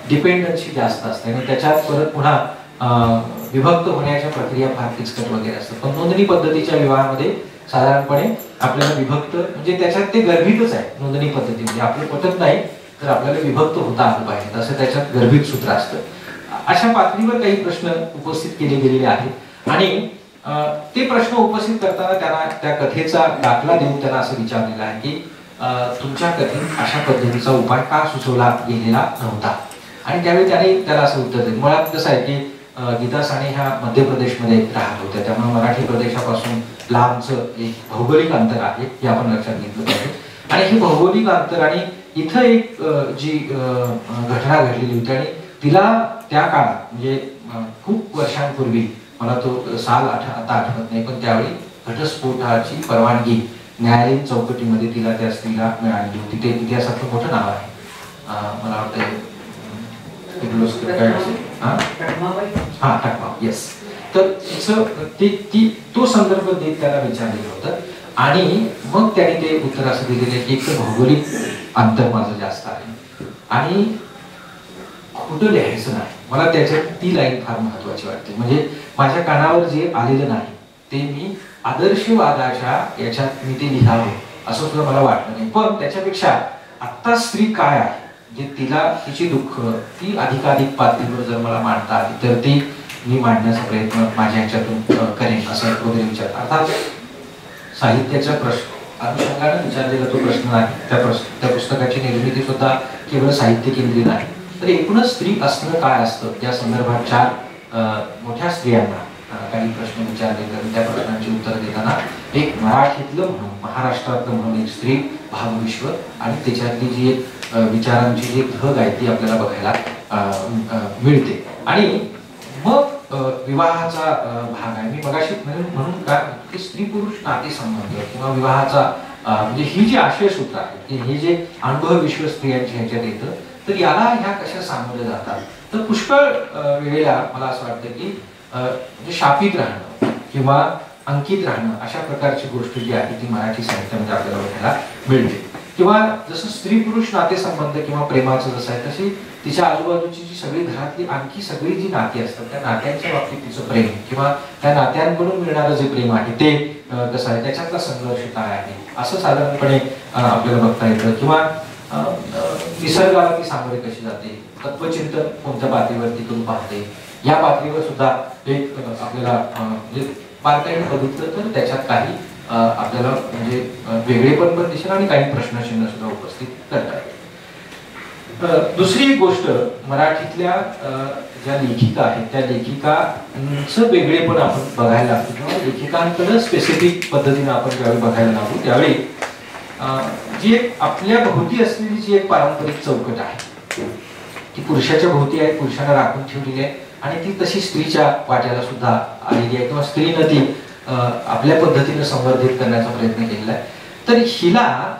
डिपेंडन्सी जास्त असते आणि त्याच्यात परत पुन्हा विभक्त होण्याच्या प्रक्रिया फार किचकट वगैरे असतात. पण नोंदणी पद्धतीच्या विवाहामध्ये साधारणपणे आपल्याला विभक्त म्हणजे त्याच्यात ते गर्भितच आहे. नोंदणी पद्धतीमध्ये आपलं पटत नाही तर आपल्याला विभक्त होता आलं पाहिजे असं त्याच्यात गर्भित सूत्र असतं. अशा पातळीवर काही प्रश्न उपस्थित केले गेलेले आहेत आणि ते प्रश्न उपस्थित करताना त्यांना त्या कथेचा दाखला देऊन त्यांना असं विचारलेलं आहे की तुमच्या कथेत अशा पद्धतीचा उपाय का सुचवला गेलेला नव्हता. आणि त्यावेळी त्याला असं उत्तर दिलं. मुळात कसं आहे की गीता साने ह्या मध्य प्रदेशमध्ये राहत होत्या, त्यामुळे मराठी प्रदेशापासून लांबचं एक भौगोलिक अंतर आहे हे आपण लक्षात घेतलं पाहिजे. आणि हे भौगोलिक अंतर आणि इथं एक जी घटना घडलेली होती आणि तिला त्या काळात म्हणजे खूप वर्षांपूर्वी, मला तो साल आता आठवत नाही, पण त्यावेळी घटस्फोटाची परवानगी न्यायालयीन चौकटीमध्ये तिला त्या स्त्रीला मिळाली होती. ते इतिहासातलं मोठं नाव आहे. मला वाटतं येस. तर तो संदर्भ देत त्याला विचारलेलं होतं आणि मग त्याने ते उत्तर असं दिलेलं की एक तर भौगोलिक अंतर माझं जास्त आहे आणि खोटं लिहायचं नाही. मला त्याच्यात ती लाईन फार महत्वाची वाटते. म्हणजे माझ्या कानावर जे आलेलं नाही ते मी आदर्शवादाच्या याच्यात मी ते लिहावं असं सुद्धा मला वाटलं नाही. पण त्याच्यापेक्षा आत्ता स्त्री काय आहे जे तिला तिची दुःख ती अधिकाधिक पातळीवर जर मला मांडता आली तर ती मी मांडण्याचा प्रयत्न माझ्या ह्याच्यातून करेन असं वगैरे विचार. अर्थात साहित्याच्या प्रश्न अनुषंगाने विचारलेला तो प्रश्न आहे. त्या पुस्तकाची निर्मिती सुद्धा केवळ साहित्य केंद्रित आहे. तर एकूणच स्त्री असणं काय असतं या संदर्भात 4 मोठ्या स्त्रियांना काही प्रश्न विचारले तर त्या प्रश्नांची उत्तर देताना एक मराठीतलं म्हणून महाराष्ट्रातलं म्हणून एक स्त्री भावविश्व आणि त्याच्यातली जी एक विचारांची जी धग आहे ती आपल्याला बघायला मिळते. आणि मग विवाहाचा भाग आहे. मी मगाशी म्हणून काय की स्त्री पुरुष नातेसंबंध किंवा विवाहाचा म्हणजे ही जी आशयसूत्र आहे की हे जे अनुभव विश्व स्त्रियांच्या ह्याच्यात येतं तर याला ह्या कशा सामोरे जातात. तर पुष्कळ वेळेला मला असं वाटतं की म्हणजे शापित राहणं किंवा अंकित राहणं अशा प्रकारची गोष्ट जी आहे ती मराठी साहित्यामध्ये आपल्याला बघायला मिळते. किंवा जसं स्त्री पुरुष नातेसंबंध किंवा प्रेमाचं जसं आहे तशी तिच्या आजूबाजूची जी सगळी घरातली आणखी सगळी जी नाती असतात त्या नात्यांच्या बाबतीत तिचं प्रेम किंवा त्या नात्यांकडून मिळणारं जे प्रेम आहे ते कसं आहे त्याच्यातला संघर्ष काय आहे असं साधारणपणे आपल्याला बघता येतं. किंवा निसर्गाला ती सामोरे कशी जाते, तत्वचिंतन कोणत्या पातळीवरती करून पाहते या पातळीवर सुद्धा एक आपल्याला म्हणजे बारकाईने बघितलं तर त्याच्यात काही आपल्याला म्हणजे वेगळेपण पण दिसेल आणि काही प्रश्नचिन्ह सुद्धा उपस्थित करता येईल. दुसरी एक गोष्ट, मराठीतल्या ज्या लेखिका आहेत त्या लेखिकांचं वेगळेपण आपण बघायला लागतो किंवा लेखिकांकडे स्पेसिफिक पद्धतीने आपण ज्यावेळी बघायला लागू त्यावेळी जी एक आपल्या भोवती असलेली जी एक पारंपरिक चौकट आहे ती पुरुषाच्या भोवती आहे, पुरुषांना राखून ठेवलेली आहे आणि ती तशी स्त्रीच्या वाट्याला सुद्धा आलेली आहे किंवा स्त्रीनं ती आपल्या पद्धतीने संवर्धित करण्याचा प्रयत्न केलेला आहे. तर हिला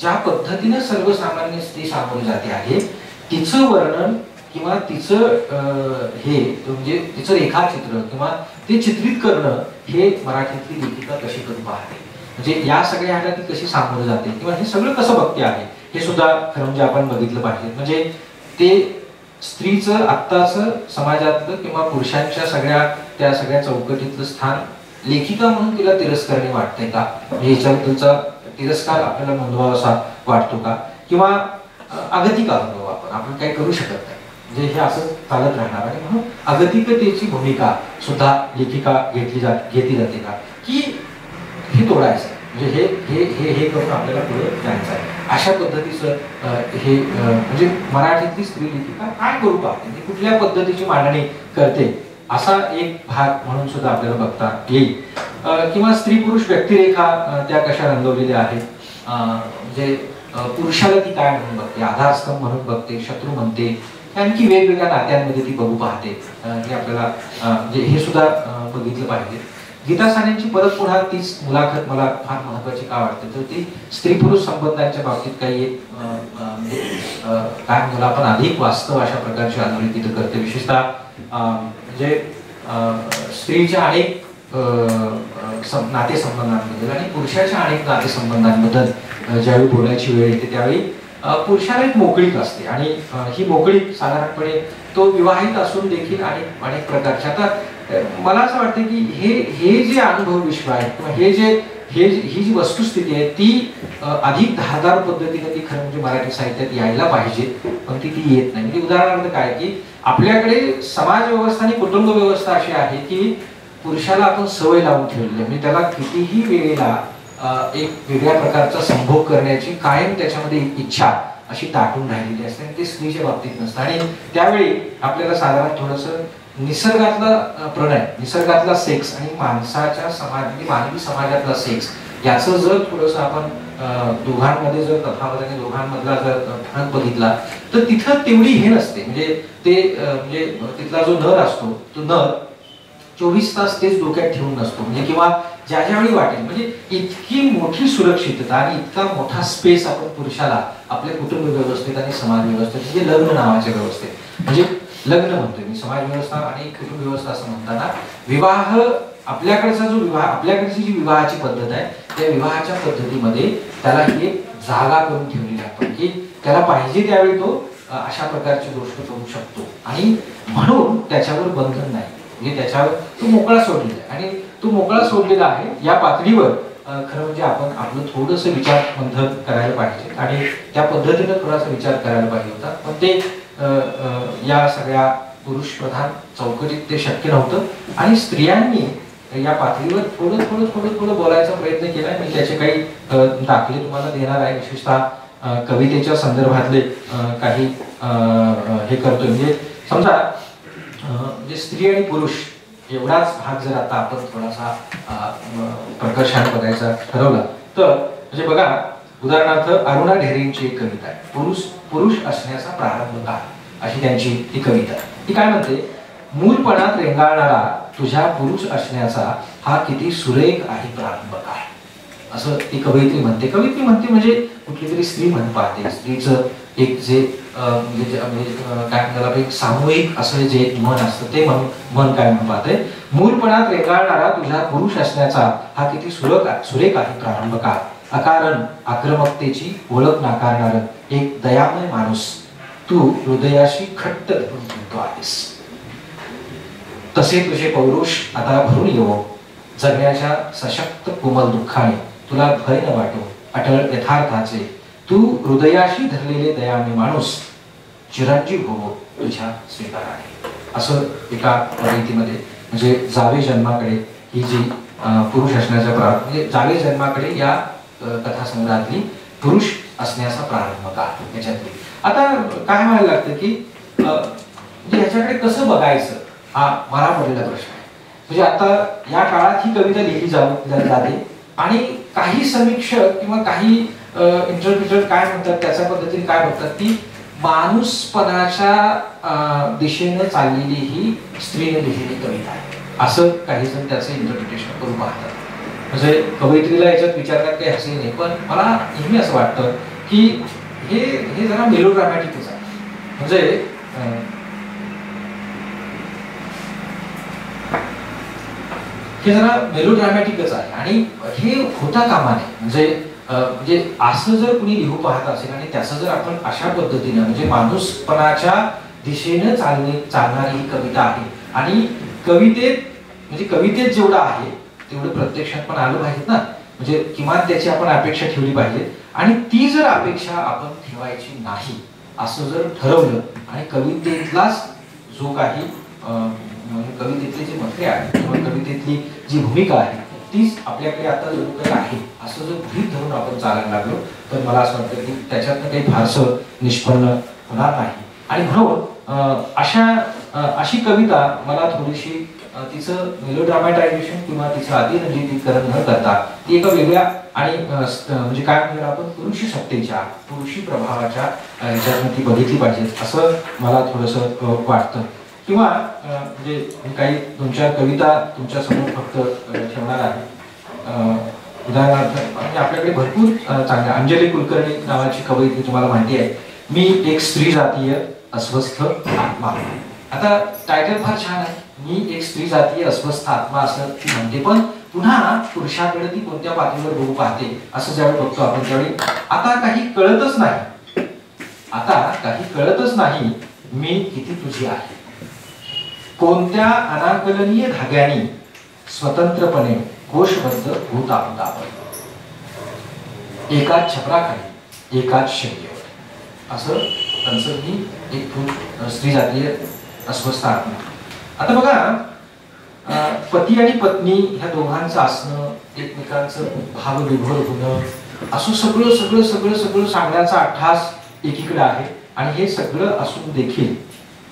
ज्या पद्धतीने सर्वसामान्य स्त्री सामोरी जाते आहे तिचं वर्णन किंवा तिचं हे म्हणजे तिचं रेखाचित्र किंवा ते चित्रित करणं हे मराठीतली लेखिका कशी करून पाहते, म्हणजे या सगळ्या ह्याला ती कशी सामोरं जाते किंवा हे सगळं कसं बघते आहे हे सुद्धा खरं म्हणजे आपण बघितलं पाहिजे. म्हणजे ते स्त्रीचं आत्ताचं समाजातलं किंवा पुरुषांच्या त्या सगळ्या चौकटीतलं स्थान लेखिका म्हणून तिला तिरस्कारणी वाटतंय का, म्हणजे याच्याबद्दलचा तिरस्कार आपल्याला नोंदवावासा वाटतो का किंवा अगतिका अनुभव आपण काही करू शकत नाही, म्हणजे हे असं चालत राहणार आणि म्हणून अगतिकतेची भूमिका सुद्धा लेखिका घेतली जाते का की हे तोडायचं, म्हणजे हे करून आपल्याला पुढे जायचं आहे अशा पद्धतीचं हे म्हणजे मराठीतली स्त्री लेखिका काय करू पाहते, म्हणजे कुठल्या पद्धतीची मांडणी करते असा एक भाग म्हणून सुद्धा आपल्याला बघता येईल. किंवा स्त्री पुरुष व्यक्तिरेखा त्या कशा रंगवलेल्या आहेत, म्हणजे पुरुषाला ती काय म्हणून बघते, आधारस्तंभ म्हणून बघते, शत्रू म्हणते, आणखी वेगवेगळ्या नात्यांमध्ये ती बघू पाहते हे आपल्याला म्हणजे हे सुद्धा बघितलं पाहिजे. गीता सानेंची परत पुन्हा तीच मुलाखत मला फार महत्वाची का वाटते तर ती स्त्री पुरुष संबंधांच्या बाबतीत काही एक म्हणजे काय मला आपण अधिक वास्तव अशा प्रकारची अधोरेखित करते. विशेषतः म्हणजे स्त्रीच्या अनेक नातेसंबंधांबद्दल आणि पुरुषाच्या अनेक नातेसंबंधांबद्दल ज्यावेळी बोलायची वेळ येते त्यावेळी पुरुषाला एक मोकळीक असते आणि ही मोकळीक साधारणपणे तो विवाहित असून देखील अनेक प्रकारचे. आता मला असं वाटतं की हे जे अनुभव विश्व आहे किंवा ही जी वस्तुस्थिती आहे ती अधिक धारदार पद्धतीने ती खरं म्हणजे मराठी साहित्यात यायला पाहिजे पण ती येत नाही. म्हणजे उदाहरणार्थ काय की आपल्याकडे समाज व्यवस्था आणि कुटुंब व्यवस्था अशी आहे की पुरुषाला आपण सवय लावून ठेवलेली आहे, म्हणजे त्याला कितीही वेळेला एक वेगळ्या प्रकारचा संभोग करण्याची कायम त्याच्यामध्ये इच्छा अशी दाटून राहिलेली असते आणि ते स्त्रीच्या बाबतीत नसतं. आणि त्यावेळी आपल्याला साधारण थोडंसं निसर्गातला प्रणय, निसर्गातला सेक्स आणि माणसाच्या मानवी समाजातला सेक्स याचं जर थोडंसं आपण दोघांमध्ये जर तफावत आणि दोघांमधला जर फरक बघितला तर तिथं तेवढी हे नसते. म्हणजे ते म्हणजे तिथला जो नर असतो तो नर 24 तास तेच डोक्यात ठेवून नसतो, म्हणजे किंवा ज्यावेळी वाटेल म्हणजे इतकी मोठी सुरक्षितता आणि इतका मोठा स्पेस आपण पुरुषाला आपल्या कुटुंब व्यवस्थेत आणि समाज व्यवस्थेत म्हणजे लग्न नावाच्या व्यवस्थेत म्हणजे लग्न म्हणतोय मी, समाज व्यवस्था आणि कुटुंब व्यवस्था असं म्हणताना विवाह आपल्याकडचा जो विवाह आपल्याकडची जी विवाहाची पद्धत आहे त्या विवाहाच्या पद्धतीमध्ये त्याला ही एक जागा करून ठेवलेली आपण की त्याला पाहिजे त्यावेळी तो अशा प्रकारची गोष्ट करू शकतो आणि म्हणून त्याच्यावर बंधन नाही, म्हणजे त्याच्यावर तो मोकळा सोडलेला आहे आणि तो मोकळा सोडलेला आहे या पातळीवर खरं म्हणजे आपण आपलं थोडंसं विचार मंथन करायला पाहिजे आणि त्या पद्धतीने थोडासा विचार करायला पाहिजे होता. पण ते या सगळ्या पुरुष प्रधान चौकटीत ते शक्य नव्हतं आणि स्त्रियांनी या पातळीवर थोडं बोलायचा प्रयत्न केला. मी त्याचे काही दाखले तुम्हाला देणार आहे, विशेषतः कवितेच्या संदर्भातले काही हे करतोय. म्हणजे समजा म्हणजे स्त्री आणि पुरुष एवढाच भाग जर आता आपण थोडासा प्रकर्षाने बघायचा ठरवला तर म्हणजे बघा उदाहरणार्थ अरुणा ढेरेंची एक कविता आहे, पुरुष असण्याचा प्रारंभ का, अशी त्यांची ही कविता. ती काय म्हणते, मूलपणात रेंगाळणारा तुझ्या पुरुष असण्याचा हा किती सुरेख आहे प्रारंभ का, असं ती कवयित्री म्हणते. कवयित्री म्हणते म्हणजे कुठली तरी स्त्री म्हण पाहते, स्त्रीचं एक जे काय त्याला एक सामूहिक असं जे एक मन असतं ते मन काय म्हण पाहते, मूलपणात रेंगाळणारा तुझ्या पुरुष असण्याचा हा किती सुरेख आहे प्रारंभ का, अकारण आक्रमकतेची ओळख नाकारणार एक दयामय माणूस तू हृदयाशी घट्ट धरून म्हणतो आहेस. तसे तुझे पौरुष आता भरून येवो जगण्याच्या सशक्त कोमल दुःखाने, तुला भय न वाटो अटळ यथार्थाचे, तू हृदयाशी धरलेले दयामय माणूस चिरंजीव होवो तुझ्या स्वीकाराने. असं एका कवितेमध्ये म्हणजे जावे जन्माकडे ही जी पुरुष असण्याचा प्रारंभ म्हणजे जावे जन्माकडे या कथासंग्रहातली पुरुष असण्याचा प्रारंभ का याच्यातली. आता काय व्हायला लागतं की म्हणजे ह्याच्याकडे कसं बघायचं हा मला पडलेला प्रश्न आहे. म्हणजे आता या काळात ही कविता लिहिली जाते आणि काही समीक्षक किंवा काही इंटरप्रिटर काय म्हणतात त्याच्या पद्धतीने काय बघतात की माणूसपणाच्या दिशेने चाललेली ही स्त्रीने लिहिलेली कविता आहे असं काही जण त्याचं इंटरप्रिटेशन करून पाहतात. म्हणजे कवयित्रीला याच्यात विचारण्यात काही हसी नाही, पण मला नेहमी असं वाटतं की हे जरा मेलोड्रामॅटिकच आहे. म्हणजे हे जरा मेलोड्रामॅटिकच आहे आणि हे होता कामा नये. म्हणजे असं जर कुणी लिहू पाहत असेल आणि त्याचं जर आपण अशा पद्धतीनं म्हणजे माणूसपणाच्या दिशेनं चालणारी ही कविता आहे आणि कवितेत जेवढं आहे तेवढं प्रत्यक्षात पण आलं पाहिजे ना. म्हणजे किमान त्याची आपण अपेक्षा ठेवली पाहिजे आणि ती जर अपेक्षा आपण ठेवायची नाही असं जर ठरवलं आणि कवितेतलाच जो काही कवितेतले जे मथळे आहे किंवा कवितेतली जी भूमिका आहे तीच आपल्याकडे आता जो काही आहे असं जर गृहीत धरून आपण चालायला लागलो तर मला असं वाटतं की त्याच्यातनं काही फारसं निष्पन्न होणार नाही. आणि म्हणून अशी कविता मला थोडीशी तिचं मेलोड्रामॅटायझेशन किंवा तिचं अतिरंजितीकरण न करता ती एका वेगळ्या आणि म्हणजे काय म्हणूया आपण पुरुषी सत्तेच्या पुरुषी प्रभावाच्या ह्याच्यातून ती बघितली पाहिजे असं मला थोडंसं वाटतं. किंवा म्हणजे मी काही 2-4 कविता तुमच्या समोर फक्त ठेवणार आहे. उदाहरणार्थ म्हणजे आपल्याकडे भरपूर चांगल्या अंजली कुलकर्णी नावाची कवयित्री तुम्हाला माहिती आहे. मी एक स्त्री जातीय अस्वस्थ आत्मा. आता टायटल फार छान आहे. मी एक स्त्री जातीय अस्वस्थ आत्मा असं ती म्हणते, पण पुन्हा पुरुषाकडे ती कोणत्या पातळीवर बघू पाहते असं ज्यावेळी बघतो आपण त्यावेळी आता काही कळतच नाही मी किती तुझी आहे. कोणत्या अनाकलनीय धाग्याने स्वतंत्रपणे कोशबद्ध होत आहोत आपण एकाच छपराखाली एकाच शैलीवर असं त्यांचं ही एक स्त्री जातीय अस्वस्थ आत्मा. आता बघा पती आणि पत्नी ह्या दोघांचं असणं एकमेकांचं भावविभोर होणं असं सगळं सांगण्याचा अट्टास एकीकडे आहे आणि हे सगळं असून देखील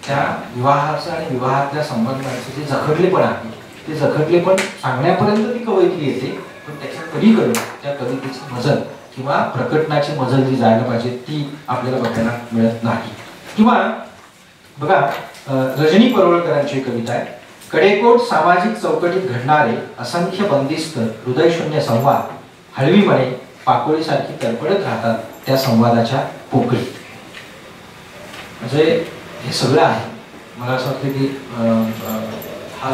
त्या विवाहाचं आणि विवाहातल्या संबंधांचे जे जखडलेपण आहे ते जखडलेपण सांगण्यापर्यंत ती कवयित्री येते, पण त्याच्या पलीकडे त्या कवितेची मजल किंवा प्रकटनाची मजल जी जायला पाहिजे ती आपल्याला बघायला मिळत नाही. किंवा बघा रजनी परोळकरांची कविता आहे. कडेकोट सामाजिक चौकटीत घडणारे असंख्य बंदिस्त हृदयशून्य संवाद हळवीपणे पाकोळीसारखी तडफडत राहतात त्या संवादाच्या पोकळीत. म्हणजे हे सगळं आहे. मला असं वाटतं की हा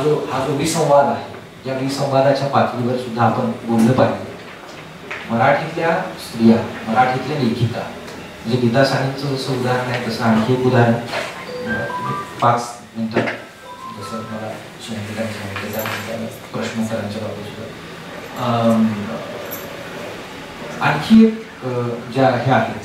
जो विसंवाद आहे या विसंवादाच्या पातळीवर सुद्धा आपण बोललं पाहिजे. मराठीतल्या स्त्रिया मराठीतल्या लेखिका म्हणजे गीता सानेंचं जसं उदाहरण आहे तसं आणखी एक उदाहरण 5 मिनिटात जसं मला सांगितलं प्रश्नोत्तरांच्या बाबतीत सुद्धा आणखी एक ज्या हे आहेत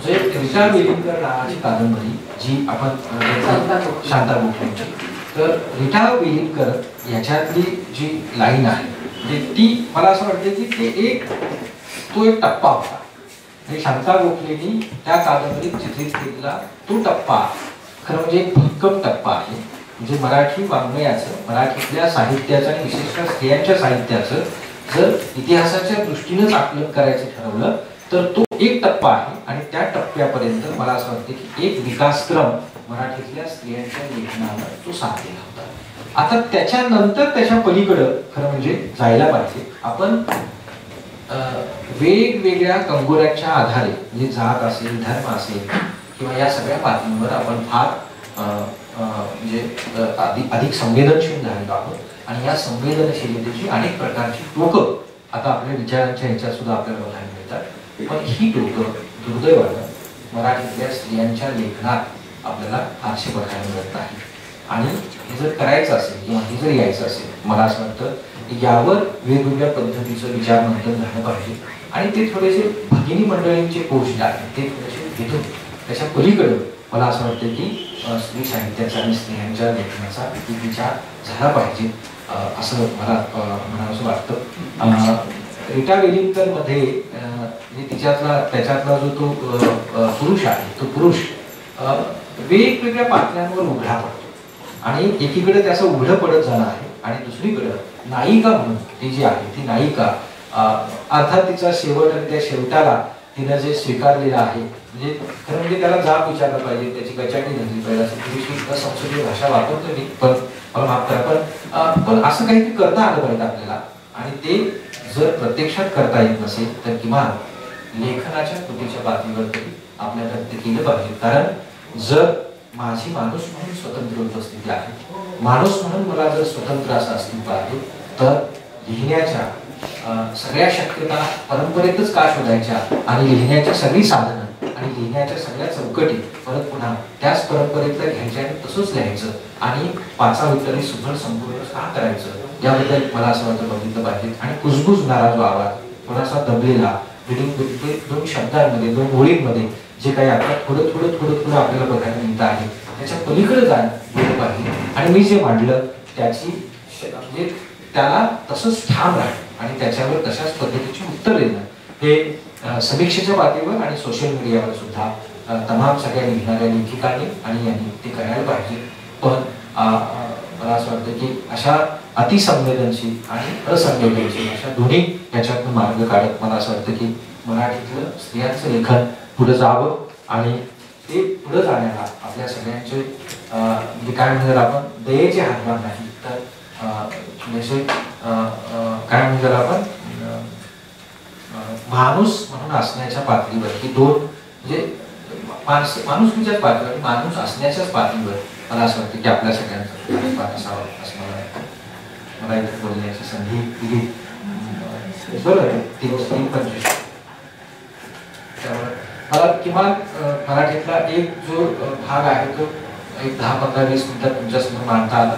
रीटा वेलिंगकर नावाची कादंबरी जी आपण शांता गोखलेंची. तर रीटा वेलिंगकर ह्याच्यातली जी लाईन आहे म्हणजे ती मला असं वाटतं की तो एक टप्पा होता आणि शांता गोखलेंनी त्या कादंबरीत चित्रित केलेला तो टप्पा खरं म्हणजे एक भक्कम टप्पा आहे. म्हणजे मराठी वाङ्मयाचं मराठीतल्या साहित्याचं आणि विशेषतः स्त्रियांच्या साहित्याचं जर इतिहासाच्या दृष्टीनेच आकलन करायचं ठरवलं तर तो एक टप्पा आहे आणि त्या टप्प्यापर्यंत मला असं वाटतं की एक विकासक्रम मराठीतल्या स्त्रियांच्या लेखनावर तो साधलेला होता. आता त्याच्यानंतर त्याच्या पलीकडं खरं म्हणजे जायला पाहिजे. आपण वेगवेगळ्या कंगोऱ्याच्या आधारे म्हणजे जात असेल धर्म असेल किंवा या सगळ्या पातळीवर आपण फार म्हणजे अधिक संवेदनशील झालेलो आहोत आणि या संवेदनशीलतेची अनेक प्रकारची टोकं आता आपल्या विचारांच्या ह्याच्यात सुद्धा आपल्याला बघायला मिळतात. पण ही टोकं दुर्दैवानं मराठीतल्या स्त्रियांच्या लेखनात आपल्याला फारसे बघायला मिळत नाही. आणि हे जर करायचं असेल किंवा हे जर यायचं असेल मला असं वाटतं यावर वेगवेगळ्या पद्धतीचं विचारमंथन झालं पाहिजे आणि ते थोडेसे भगिनी मंडळींचे कोश जे आहेत ते थोडेसे घेतो त्याच्या पलीकडं मला असं वाटतं की स्त्री साहित्याचा आणि स्त्रियांच्या लेखनाचा विचार झाला पाहिजे असं मला म्हणावंसं वाटतं. रीटा वेलिंग्टन मध्ये त्याच्यातला जो तो पुरुष आहे, तो पुरुष वेगवेगळ्या पातळ्यांवर उघडा पडतो आणि एकीकडे त्याचं उघडं पडत जाणं आहे आणि दुसरीकडे नायिका म्हणून ती जी आहे ती नायिका अर्थात तिचा शेवट आणि त्या शेवटाला तिनं जे स्वीकारलेलं आहे म्हणजे खरं म्हणजे त्याला जाब विचारला पाहिजे, त्याची कचाटी धरली पाहिजे असं थोडीशी संस्कृती भाषा वापरतो मी, पण मला माफ करा, पण असं काहीतरी करता आलं पाहिजे आपल्याला. आणि ते जर प्रत्यक्षात करता येत नसेल तर किमान लेखनाच्या कृतीच्या पातळीवर तरी आपल्याला ते केलं पाहिजे. कारण जर माझी माणूस म्हणून स्वतंत्र उपस्थिती आहे, माणूस म्हणून मला जर स्वतंत्र असं अस्तित्व आहे, तर लिहिण्याच्या सगळ्या शक्यता परंपरेतच का शोधायच्या आणि लिहिण्याच्या सगळी साधनं आणि लिहिण्याच्या सगळ्या चौकटी परत पुन्हा त्याच परंपरेतल्या घ्यायच्या आणि तसंच लिहायचं आणि पाचा उत्तरे सुफळ संपूर्ण का करायचं याबद्दल मला असं वाटतं बघितलं पाहिजे. आणि कुजबुजणारा जो आवाज थोडासा दबलेला दोन शब्दांमध्ये दोन ओळींमध्ये जे काही आता थोडं थोडं थोडं थोडं आपल्याला बघायला मिळतं आहे त्याच्या पलीकडे गेलं पाहिजे. आणि मी जे मांडलं त्याची म्हणजे त्याला तसंच ठाम राहणं आणि त्याच्यावर तशाच पद्धतीची उत्तर देणं हे समीक्षेच्या पातळीवर आणि सोशल मीडियावर सुद्धा तमाम सगळ्या लिहिणाऱ्या लेखिकांनी आणि यांनी ते करायला पाहिजे. पण मला असं वाटतं की अशा अतिसंवेदनशील आणि असंवेदनशील अशा दोन्ही याच्यातून मार्ग काढत मला असं वाटतं की मराठीतलं स्त्रियांचं लेखन पुढे जावं आणि ते पुढे जाण्याला आपल्या सगळ्यांचे म्हणजे काय म्हणतात आपण दयेचे हातभार नाही तर काय म्हणतात आपण माणूस म्हणून असण्याच्या पातळीवर की दोन म्हणजे माणुसकीच्याच पातळीवर माणूस असण्याच्याच पातळीवर मला असं वाटतं की आपल्या सगळ्यांचा असावं असं मला इथे बोलण्याची संधी दिली. बरोबर आहे 325. त्यामुळे मला किमान मराठीतला एक जो भाग आहे तो एक 10-15-20 मिनिटात तुमच्यासमोर मांडता आला.